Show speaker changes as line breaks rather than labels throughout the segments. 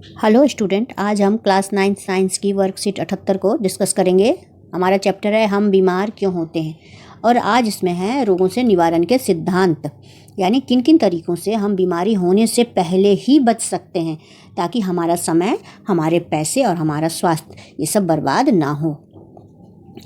Hello student, आज हम class 9 science की वर्कशीट 78 को डिस्कस करेंगे। हमारा चैप्टर है हम बीमार क्यों होते हैं, और आज इसमें है रोगों से निवारण के सिद्धांत, यानी किन किन तरीक़ों से हम बीमारी होने से पहले ही बच सकते हैं ताकि हमारा समय, हमारे पैसे और हमारा स्वास्थ्य ये सब बर्बाद ना हो।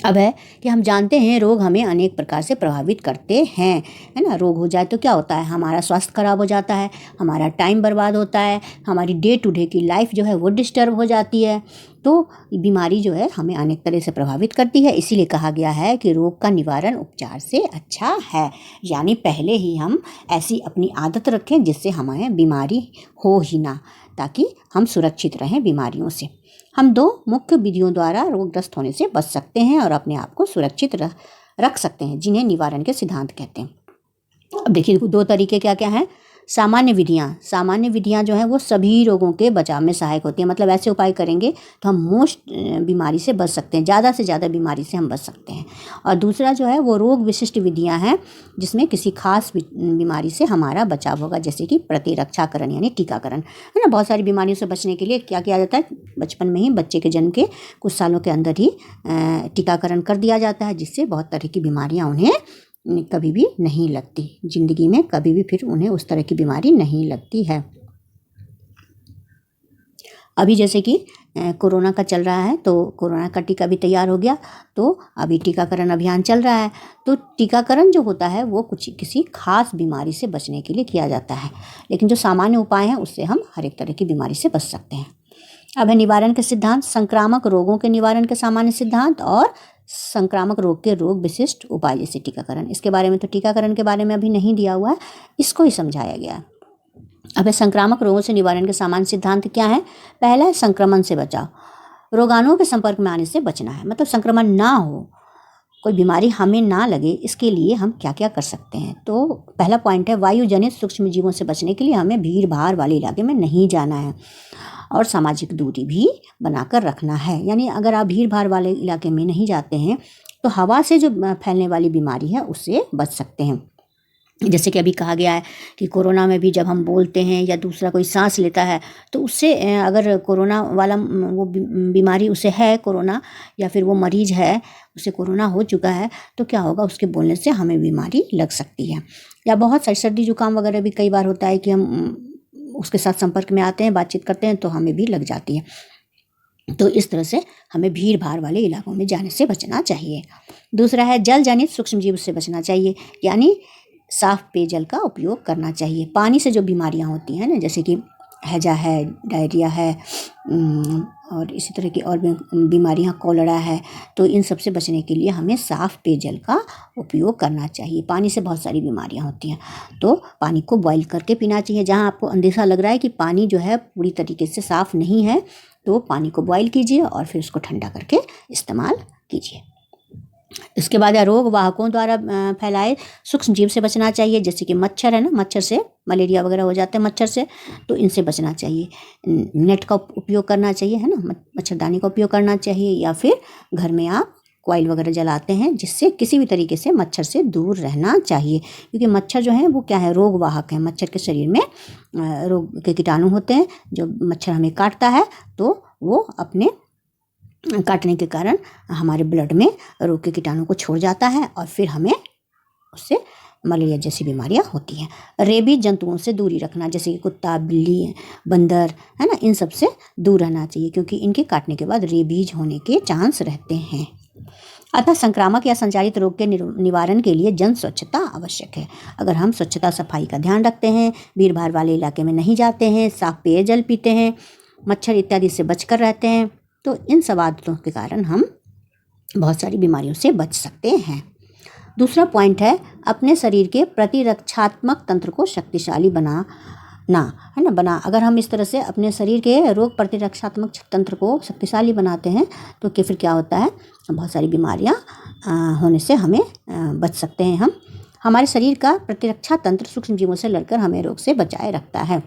अब है कि हम जानते हैं रोग हमें अनेक प्रकार से प्रभावित करते हैं, है ना। रोग हो जाए तो क्या होता है, हमारा स्वास्थ्य खराब हो जाता है, हमारा टाइम बर्बाद होता है, हमारी डे टू डे की लाइफ जो है वो डिस्टर्ब हो जाती है। तो बीमारी जो है हमें अनेक तरह से प्रभावित करती है। इसीलिए कहा गया है कि रोग का निवारण उपचार से अच्छा है, यानी पहले ही हम ऐसी अपनी आदत रखें जिससे हमें बीमारी हो ही ना, ताकि हम सुरक्षित रहें बीमारियों से। हम दो मुख्य विधियों द्वारा रोगग्रस्त होने से बच सकते हैं और अपने आप को सुरक्षित रख सकते हैं, जिन्हें निवारण के सिद्धांत कहते हैं। अब देखिए दो तरीके क्या क्या हैं। सामान्य विधियां जो हैं वो सभी रोगों के बचाव में सहायक होती हैं। मतलब ऐसे उपाय करेंगे तो हम मोस्ट बीमारी से बच सकते हैं, ज़्यादा से ज़्यादा बीमारी से हम बच सकते हैं। और दूसरा जो है वो रोग विशिष्ट विधियां हैं, जिसमें किसी खास बीमारी से हमारा बचाव होगा, जैसे कि प्रतिरक्षाकरण यानी टीकाकरण, है ना। बहुत सारी बीमारियों से बचने के लिए क्या किया जाता है, बचपन में ही बच्चे के जन्म के कुछ सालों के अंदर ही टीकाकरण कर दिया जाता है, जिससे बहुत तरह की बीमारियाँ उन्हें कभी भी नहीं लगती, ज़िंदगी में कभी भी फिर उन्हें उस तरह की बीमारी नहीं लगती है। अभी जैसे कि कोरोना का चल रहा है, तो कोरोना का टीका भी तैयार हो गया, तो अभी टीकाकरण अभियान चल रहा है। तो टीकाकरण जो होता है वो किसी खास बीमारी से बचने के लिए किया जाता है, लेकिन जो सामान्य उपाय हैं उससे हम हर एक तरह की बीमारी से बच सकते हैं। अब है निवारण के सिद्धांत, संक्रामक रोगों के निवारण के सामान्य सिद्धांत और संक्रामक रोग के रोग विशिष्ट उपाय जैसे टीकाकरण। इसके बारे में तो टीकाकरण के बारे में अभी नहीं दिया हुआ है, इसको ही समझाया गया है। अब है संक्रामक रोगों से निवारण के सामान्य सिद्धांत क्या है। पहला है संक्रमण से बचाव, रोगाणुओं के संपर्क में आने से बचना है, मतलब संक्रमण ना हो, कोई बीमारी हमें ना लगे, इसके लिए हम क्या क्या कर सकते हैं। तो पहला पॉइंट है वायु जनित सूक्ष्म जीवों से बचने के लिए हमें भीड़ भाड़ वाले इलाके में नहीं जाना है और सामाजिक दूरी भी बनाकर रखना है। यानी अगर आप भीड़ भाड़ वाले इलाके में नहीं जाते हैं तो हवा से जो फैलने वाली बीमारी है उससे बच सकते हैं। जैसे कि अभी कहा गया है कि कोरोना में भी जब हम बोलते हैं या दूसरा कोई सांस लेता है तो उससे अगर कोरोना वाला वो बीमारी उसे है कोरोना, या फिर वो मरीज है उसे कोरोना हो चुका है, तो क्या होगा, उसके बोलने से हमें बीमारी लग सकती है। या बहुत सारी सर्दी जुकाम वगैरह भी कई बार होता है कि हम उसके साथ संपर्क में आते हैं, बातचीत करते हैं, तो हमें भी लग जाती है। तो इस तरह से हमें भीड़ भाड़ वाले इलाकों में जाने से बचना चाहिए। दूसरा है जल जनित सूक्ष्म जीव से बचना चाहिए, यानी साफ पेयजल का उपयोग करना चाहिए। पानी से जो बीमारियां होती हैं ना, जैसे कि हैजा है, डायरिया है, और इसी तरह की और बीमारियां, कोलेरा है, तो इन सब से बचने के लिए हमें साफ़ पेयजल का उपयोग करना चाहिए। पानी से बहुत सारी बीमारियां होती हैं, तो पानी को बॉईल करके पीना चाहिए। जहां आपको अंदेशा लग रहा है कि पानी जो है पूरी तरीके से साफ़ नहीं है, तो पानी को बॉईल कीजिए और फिर उसको ठंडा करके इस्तेमाल कीजिए। इसके बाद रोग वाहकों द्वारा फैलाए सूक्ष्म जीव से बचना चाहिए, जैसे कि मच्छर है ना, मच्छर से मलेरिया वगैरह हो जाते हैं मच्छर से, तो इनसे बचना चाहिए। नेट का उपयोग करना चाहिए, है ना, मच्छरदानी का उपयोग करना चाहिए, या फिर घर में आप कॉइल वगैरह जलाते हैं, जिससे किसी भी तरीके से मच्छर से दूर रहना चाहिए, क्योंकि मच्छर जो है वो क्या है, रोग वाहक है। मच्छर के शरीर में रोग के कीटाणु होते हैं, जो मच्छर हमें काटता है तो वो अपने काटने के कारण हमारे ब्लड में रोग के कीटाणु को छोड़ जाता है और फिर हमें उससे मलेरिया जैसी बीमारियां होती हैं। रेबीज जंतुओं से दूरी रखना, जैसे कि कुत्ता, बिल्ली, बंदर, है ना, इन सब से दूर रहना चाहिए, क्योंकि इनके काटने के बाद रेबीज होने के चांस रहते हैं। अतः संक्रामक या संचारित रोग के निवारण के लिए जन स्वच्छता आवश्यक है। अगर हम स्वच्छता सफाई का ध्यान रखते हैं, भीड़ भाड़ वाले इलाके में नहीं जाते हैं, साफ पेयजल पीते हैं, मच्छर इत्यादि से बचकर रहते हैं, तो इन सब आदतों के कारण हम बहुत सारी बीमारियों से बच सकते हैं। दूसरा पॉइंट है अपने शरीर के प्रतिरक्षात्मक तंत्र को शक्तिशाली बनाना, है ना। अगर हम इस तरह से अपने शरीर के रोग प्रतिरक्षात्मक तंत्र को शक्तिशाली बनाते हैं तो फिर क्या होता है, बहुत सारी बीमारियां होने से हमें बच सकते हैं हम। हमारे शरीर का प्रतिरक्षा तंत्र सूक्ष्म जीवों से लड़कर हमें रोग से बचाए रखता है।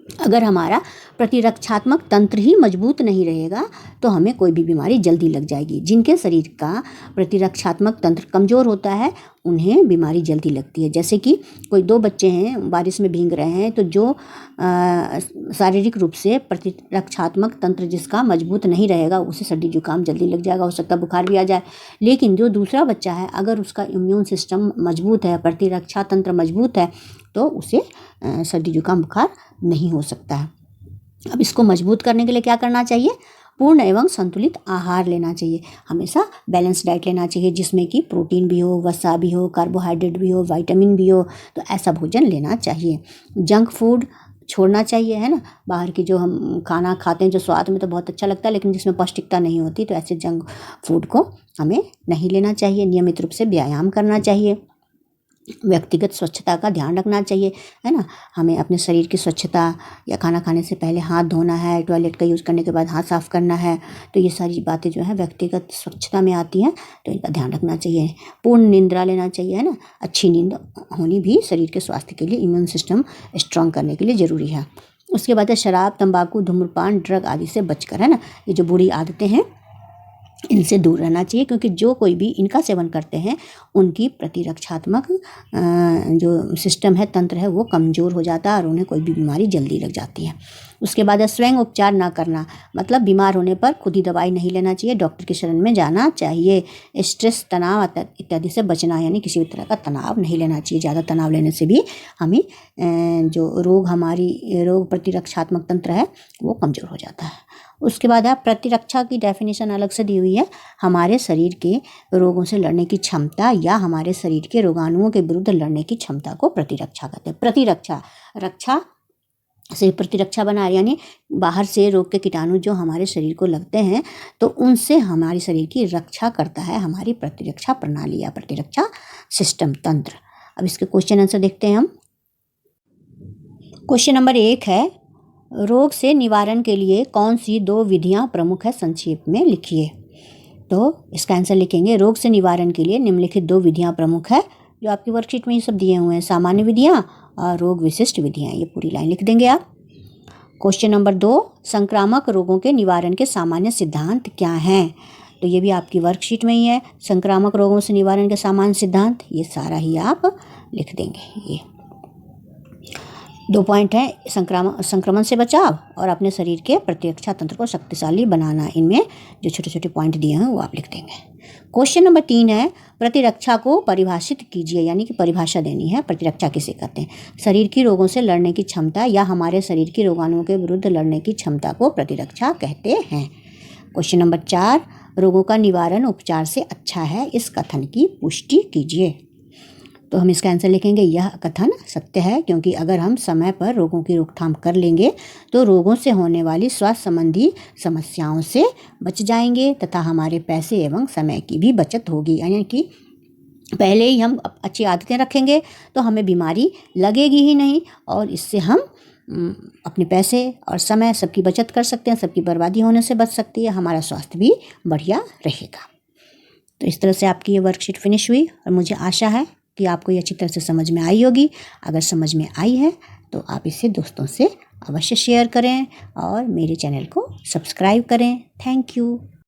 अगर हमारा प्रतिरक्षात्मक तंत्र ही मजबूत नहीं रहेगा तो हमें कोई भी बीमारी जल्दी लग जाएगी। जिनके शरीर का प्रतिरक्षात्मक तंत्र कमज़ोर होता है उन्हें बीमारी जल्दी लगती है। जैसे कि कोई 2 बच्चे हैं, बारिश में भीग रहे हैं, तो जो शारीरिक रूप से प्रतिरक्षात्मक तंत्र जिसका मजबूत नहीं रहेगा उसे सर्दी जुकाम जल्दी लग जाएगा, हो सकता है बुखार भी आ जाए। लेकिन जो दूसरा बच्चा है, अगर उसका इम्यून सिस्टम मजबूत है, प्रतिरक्षा तंत्र मजबूत है, तो उसे सर्दी जुकाम बुखार नहीं हो सकता है। अब इसको मजबूत करने के लिए क्या करना चाहिए? पूर्ण एवं संतुलित आहार लेना चाहिए। हमेशा बैलेंस डाइट लेना चाहिए जिसमें कि प्रोटीन भी हो, वसा भी हो, कार्बोहाइड्रेट भी हो, विटामिन भी हो, तो ऐसा भोजन लेना चाहिए। जंक फूड छोड़ना चाहिए, है ना। बाहर की जो हम खाना खाते हैं जो स्वाद में तो बहुत अच्छा लगता है लेकिन जिसमें पौष्टिकता नहीं होती, तो ऐसे जंक फूड को हमें नहीं लेना चाहिए। नियमित रूप से व्यायाम करना चाहिए। व्यक्तिगत स्वच्छता का ध्यान रखना चाहिए, है ना। हमें अपने शरीर की स्वच्छता, या खाना खाने से पहले हाथ धोना है, टॉयलेट का यूज़ करने के बाद हाथ साफ़ करना है, तो ये सारी बातें जो है व्यक्तिगत स्वच्छता में आती हैं, तो इनका ध्यान रखना चाहिए। पूर्ण निद्रा लेना चाहिए, है ना। अच्छी नींद होनी भी शरीर के स्वास्थ्य के लिए, इम्यून सिस्टम स्ट्रांग करने के लिए ज़रूरी है। उसके बाद है शराब, तंबाकू, धूम्रपान, ड्रग आदि से बचकर, है ना। ये जो बुरी आदतें हैं इनसे दूर रहना चाहिए, क्योंकि जो कोई भी इनका सेवन करते हैं उनकी प्रतिरक्षात्मक जो सिस्टम है, तंत्र है, वो कमज़ोर हो जाता है और उन्हें कोई भी बीमारी जल्दी लग जाती है। उसके बाद स्वयं उपचार ना करना, मतलब बीमार होने पर खुद ही दवाई नहीं लेना चाहिए, डॉक्टर की शरण में जाना चाहिए। स्ट्रेस, तनाव इत्यादि से बचना, यानी किसी भी तरह का तनाव नहीं लेना चाहिए। ज़्यादा तनाव लेने से भी हमें जो हमारी रोग प्रतिरक्षात्मक तंत्र है वो कमज़ोर हो जाता है। उसके बाद प्रतिरक्षा की डेफिनेशन अलग से दी हुई है। हमारे शरीर के रोगों से लड़ने की क्षमता या हमारे शरीर के रोगाणुओं के विरुद्ध लड़ने की क्षमता को प्रतिरक्षा कहते हैं। प्रतिरक्षा, रक्षा से प्रतिरक्षा बना, यानी बाहर से रोग के कीटाणु जो हमारे शरीर को लगते हैं तो उनसे हमारे शरीर की रक्षा करता है हमारी प्रतिरक्षा प्रणाली या प्रतिरक्षा सिस्टम, तंत्र। अब इसके क्वेश्चन आंसर देखते हैं हम। क्वेश्चन नंबर 1 है, रोग से निवारण के लिए कौन सी 2 विधियां प्रमुख है, संक्षेप में लिखिए। तो इसका आंसर लिखेंगे, रोग से निवारण के लिए निम्नलिखित 2 विधियां प्रमुख है, जो आपकी वर्कशीट में ये सब दिए हुए हैं। सामान्य विधियां और रोग विशिष्ट विधियां, ये पूरी लाइन लिख देंगे आप। क्वेश्चन नंबर 2, संक्रामक रोगों के निवारण के सामान्य सिद्धांत क्या हैं? तो ये भी आपकी वर्कशीट में ही है। संक्रामक रोगों से निवारण के सामान्य सिद्धांत, ये सारा ही आप लिख देंगे। ये 2 पॉइंट हैं, संक्रमण से बचाव और अपने शरीर के प्रतिरक्षा तंत्र को शक्तिशाली बनाना। इनमें जो छोटे छोटे पॉइंट दिए हैं वो आप लिख देंगे। क्वेश्चन नंबर 3 है, प्रतिरक्षा को परिभाषित कीजिए, यानी कि परिभाषा देनी है। प्रतिरक्षा किसे कहते हैं? शरीर की रोगों से लड़ने की क्षमता या हमारे शरीर के रोगाणुओं के विरुद्ध लड़ने की क्षमता को प्रतिरक्षा कहते हैं। क्वेश्चन नंबर 4, रोगों का निवारण उपचार से अच्छा है, इस कथन की पुष्टि कीजिए। तो हम इसका आंसर लिखेंगे, यह कथन सत्य है, क्योंकि अगर हम समय पर रोगों की रोकथाम कर लेंगे तो रोगों से होने वाली स्वास्थ्य संबंधी समस्याओं से बच जाएंगे तथा हमारे पैसे एवं समय की भी बचत होगी। यानी कि पहले ही हम अच्छी आदतें रखेंगे तो हमें बीमारी लगेगी ही नहीं, और इससे हम अपने पैसे और समय सबकी बचत कर सकते हैं, सबकी बर्बादी होने से बच सकती है, हमारा स्वास्थ्य भी बढ़िया रहेगा। तो इस तरह से आपकी ये वर्कशीट फिनिश हुई और मुझे आशा है कि आपको ये अच्छी तरह से समझ में आई होगी। अगर समझ में आई है तो आप इसे दोस्तों से अवश्य शेयर करें और मेरे चैनल को सब्सक्राइब करें। Thank you.